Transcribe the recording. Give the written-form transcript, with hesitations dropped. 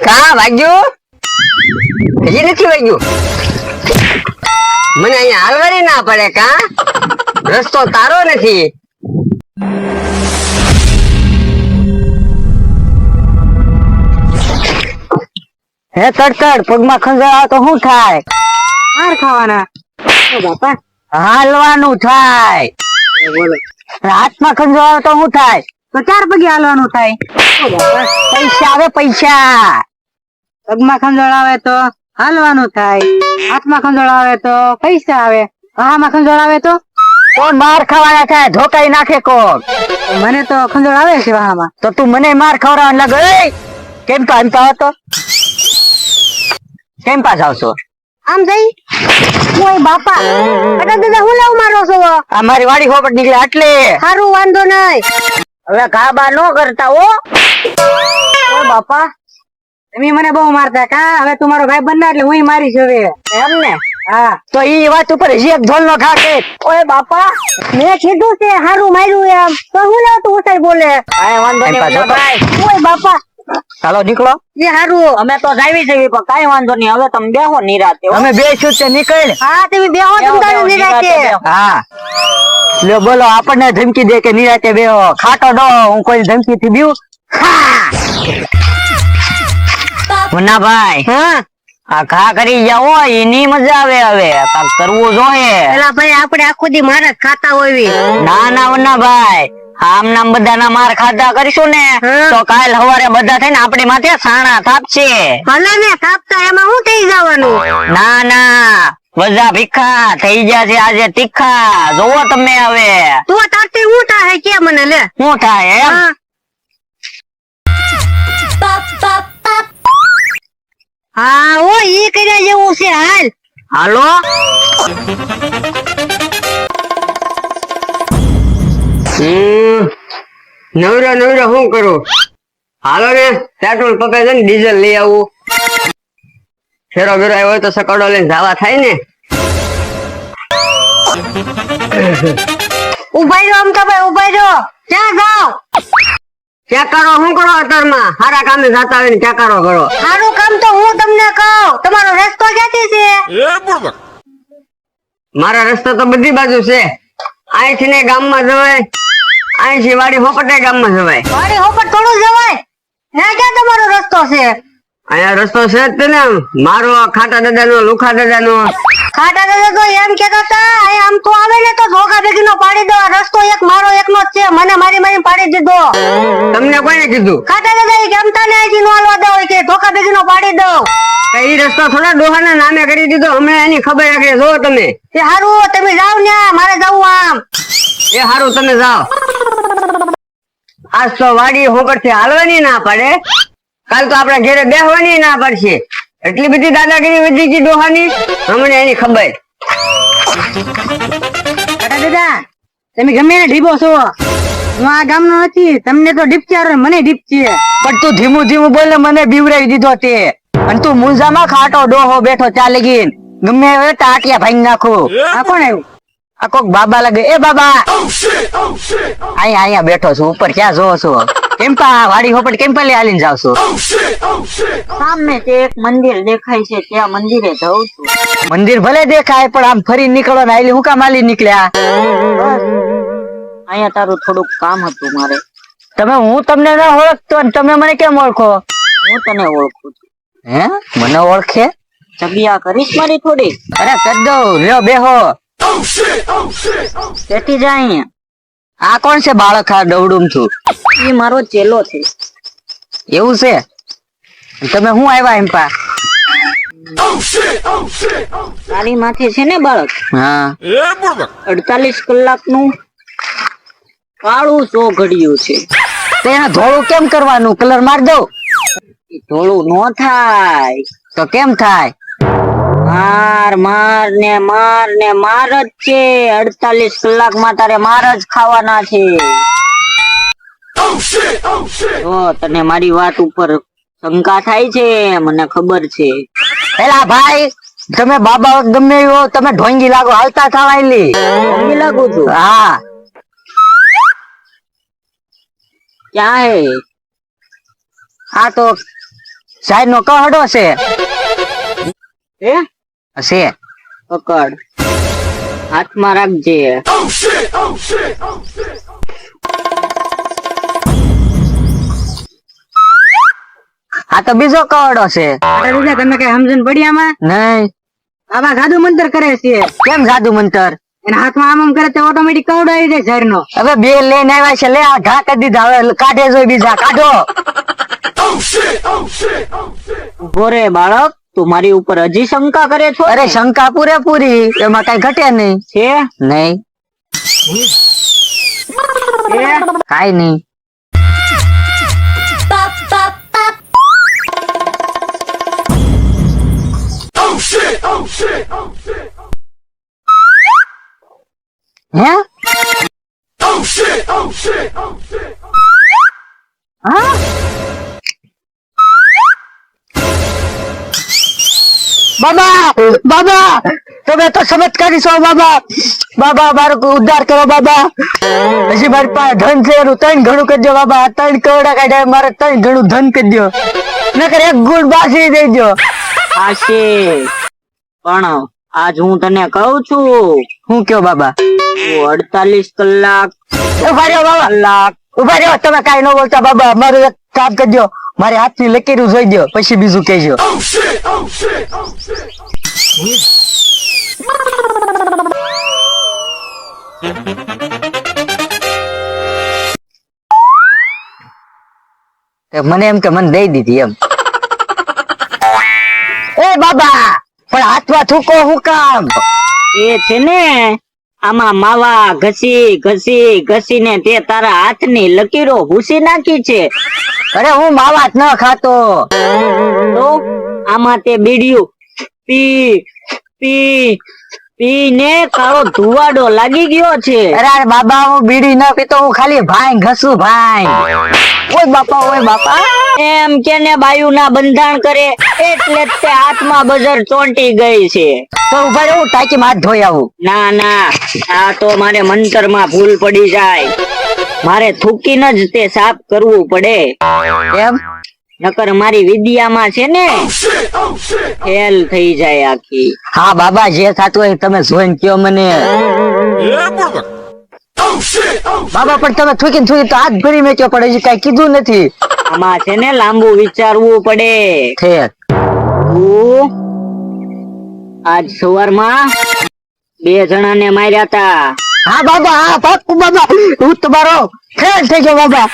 કા વાગ્યું? હજી નથી વાગ્યું. મને અહીંયા હાલવાની ના પડે કા? રસ્તો તારો નથી. હે તડતડ પગમાં ખંજવાળા તો શું થાય? માર ખાવાના બાપા. હાલવાનું થાય. હાથમાં ખંજવાળા તો શું થાય? તો 4 પગે હાલવાનું થાય. પૈસા આવે પૈસા. પગમાં ખંજોળ આવે તો હાલવાનું થાય, હાથમાં ખંજોળ આવે તો પૈસા આવે, હામાં ખંજોળ આવે તો માર ખાવાના થાય. ધોકાઈ નાખે કોક. મને તો ખંજોળ આવે છે વાહામાં. તો તું મને માર ખવડાવવા લાગે. કેમ તો આમ પાવ તો કેમ પાસ આવશો? આમ જઈ ઓય બાપા. અડા દાદા હું લાવ મારો છો? આ મારી વાડી હોપટ નીકળે એટલે સારું વાંધો નહીં. હવે ઘાબા નો કરતા હો. ઓ બાપા તમે મને બહુ મારતા કા. હવે તું મારો ભાઈ બનના એટલે હું મારીશ હવે. એમ ને? હા તો ઈ વાત ઉપર હજી એક ઢોલ નો ખાકે. ઓય બાપા મેં કીધું છે સારું માર્યું એમ તો હું લાવ તું ઉતાર બોલે. કાંઈ વાંધો નહીં ભાઈ. ઓય બાપા ચાલો નીકળો. એ સારું. અમે તો જાવી છે પણ કાંઈ વાંધો નહીં. હવે તમે બેહો નિરાતે. અમે બે છૂટ નીકળ. હા તમે બેહો તમ તારે નિરાતે. હા લ્યો બોલો. આપણને ધમકી દે કે નિરાતે બેહો. ખાટો ડો. હું કોઈ ધમકી થી બીઉં? મુન્નાભાઈ હા આ ઘા કરી જાઓ એની મજા આવે. હવે કાંઈક કરવું જોઈએ. પેલા ભાઈ આપણે આખો દી મારા જ ખાતા હોવી. ના ના મુન્નાભાઈ આમ નામ બધાના માર ખાધા કરીશું ને તો કાલ સવારે બધા થઈને આપણી માથે સાણા થાપશે. ભલે ને કાપતા એમાં હું થઈ જવાનું? ના ના બધા ભીખા થઈ ગયા છે આજે તીખા. જોવો તમે હવે તો તારથી હું થાય કે મને લે શું થાય એમ? હા. હા ઓ ઈ કર્યા જેવું છે. હાલ હાલો નવરા નવરા શું કરું? હાલો ને પેટ્રોલ પકડે છે ને ડીઝલ લઈ આવું. ફેરો બેરો આવ્યો હોય તો સકડો લઈને જવા થાય ને. ઉભા રહ્યો અમતાભાઈ ઉભા રહ્યો. ક્યાં જાવ? ક્યાં કરો? શું કરો અત્યારમાં? સારા કામે જાતા હોય ને ક્યાં કરો કરો? સારું કામ તો હું તમને કહું. તમારો રસ્તો ક્યાંથી છે? મારા રસ્તા તો બધી બાજુ છે. અહીંથી ને ગામમાં જવાય, અહીંથી વાડી હોપટે ગામમાં જવાય. મારી હોપટ થોડું જવાય. ના ક્યાં તમારો રસ્તો છે? અહીંયા રસ્તો છે જ તે ને. મારો ખાટા દાદા નો, લુખા દાદા નો. ખાટા દાદા તો એમ કેતા હતા અહીં આમ તો આવે ને તો ધોકા ભેગીનો પાડી દો. આ રસ્તો એક મારો એકનો જ છે. મને મારી મારી પાડી દીધો. તમને કોને કીધું? ખાટા દાદા એ કેમતા ને અહીંથી નો હાલવા દો કે ધોકા ભેગીનો પાડી દો. એ રસ્તો થોડા ડોહાના નામે કરી દીધો. હમણાં એની ખબર રાખે જો તમે. એ હારું તમે જાવ ને મારે જવું આમ. એ હારું તમે જાઓ. આજ તો વાડી હોપટ થી હાલવાની ના પડે. કાલ તો આપડા ઘેરે બેસવાની ના પડશે. એટલી બધી દાદાગીરી વધી ગઈ ડોહાની. હમણાં એની ખબર. ખાટા દાદા તમે ગમે ને ઢીબો છો. હું આ ગામનો નથી. તમને તો ડીપચારો મને ડીપચી. પણ તું ધીમું ધીમું બોલે મને બીવરાવી દીધો તે. અને તું મુંજામાં ખાટો ડોહો બેઠો ચાલે ગઈ. ગમે હવે ટાટિયા ભાઈ નાખું. આ કોણ આવ્યું? આ કોક બાબા લાગે. એ બાબા અહીંયા અહીંયા બેઠો છું. ઉપર ક્યાં જોવો છો? કેમ પા વાડી હોપટ કેમ પેલી હાલીને જાવ છો? સામે તે એક મંદિર દેખાય છે ત્યાં મંદિરે જઉં છું. મંદિર ભલે દેખાય પણ આમ ફરી નીકળો ને આલી હું કામ હાલી નીકળ્યા? અહીંયા તારું થોડુંક કામ હતું મારે. તમે હું તમને ના ઓળખતો ને તમે મને કેમ ઓળખો? હું તને ઓળખું છું. હે મને ઓળખે? જગ્યા કરીશ મારી થોડી? અરે કરી દઉં. લ્યો બેહો. બેઠી જા અહીંયા. આ કોણ છે બાળક? આ દવડું છું. એ મારો ચેલો છે. એવું છે? તમે હું આવ્યા એમ પા? તારી માથે છે ને બાળક હા 48 કલાકનું કાળું ચોઘડિયું છે. તો એને ધોળું કેમ કરવાનું? કલર માર દઉં? ધોળું નો થાય. તો કેમ થાય? માર માર ને માર ને માર જ છે. 48 કલાકમાં તારે માર જ ખાવાના છે. જો તને મારી વાત ઉપર શંકા થાય છે મને ખબર છે. પેલા ભાઈ તમે બાબા ગમે એવો તમે ઢોંગી લાગો. હાલતા થવાયેલી ઢોંગી લાગુ છું? હા. ક્યાં હે? આ તો સાહેબ નો કહડો છે એ છે પકડ હાથમાં રાખજે. આ તો બીજો કહડો છે. તમે કઈ સમજણ પડી આમાં? નહીં. આવા જાદુ મંતર કરે છે. કેમ જાદુ મંતર? એના હાથમાં આમ કરે તો ઓટોમેટિક કવડો આવી જાય ઝાડનો. હવે બે લઈને આવ્યા છે, લે આ ઘા કરી દીધા, હવે કાઢે જોઈ બીજા કાઢો. ઉભો રે બાળક, તું મારી ઉપર હજી શંકા કરે છો? અરે શંકા પૂરેપૂરી, એમાં કઈ ઘટે નહીં. છે નહીં કાઈ નહીં. હે હા બાબા બાબા તમે તો ચમત્કારી છો બાબા. બાબા મારો ઉદ્ધાર કરો બાબા. હજી મારી પાસે ધન છે એનું 3 ગણું કરી દો બાબા. 3 કરોડા કાઢ્યા, મારે 3 ગણું ધન કરી દો, નકર 1 ગુણ બાસરી દેજો. આશે પણ આજ હું તને કહું છું, હું કયો બાબા? તું 48 કલાક ઉભા રહ્યો બાબા, ઉભા રહ્યો, તમે કાઈ ન બોલતા બાબા. મારું એક કામ કરજો, મારે હાથની લકીરું જોઈ દો, પછી બીજું કહેજો. મને એમ કે મને દઈ દીધી એમ. એ બાબા પણ હાથમાં થૂકો હું કામ? એ છે ને આમાં માવા ઘસી ઘસી ઘસીને તે તારા હાથની લકીરો ભૂસી નાખી છે. અરે હું માવા જ ન ખાતો. તો આમાં તે બીડીયું પી પી પીને તારો ધુવાડો લાગી ગયો છે. અરે બાબા હું બીડી ન પીતો, હું ખાલી ભાઈ ઘસું ભાઈ. ઓય બાપા, ઓય બાપા. એમ કેને બાયુ ના બંધાણ કરે એટલે જ તે હાથમાં બજર ચોંટી ગઈ છે. તો ઉભા રહો, હું ટાંચીમાં હાથ ધોઈ આવું. ના ના, આ તો મારે મંતર માં ભૂલ પડી જાય, મારે થૂકીને જ તે સાફ કરવું પડે. એમ? નકર મારી વિદ્યામાં છે ને ફેલ થઈ જાય આખી. હા બાબા, જે થતું હોય તમે જોઈને કયો મને. બાબા પણ તમે થૂકીને થૂકી તો હાથ ભરી મેચ્યો, પણ હજી કઈ કીધું નથી. આમાં છે ને લાંબુ વિચારવું પડે. ઠેક. તું આજ સવારમાં 2 જણાને માર્યા તા. હા બાબા, હા પાક્કું બાબા, હું તમારો ફેલ થઈ ગયો બાબા.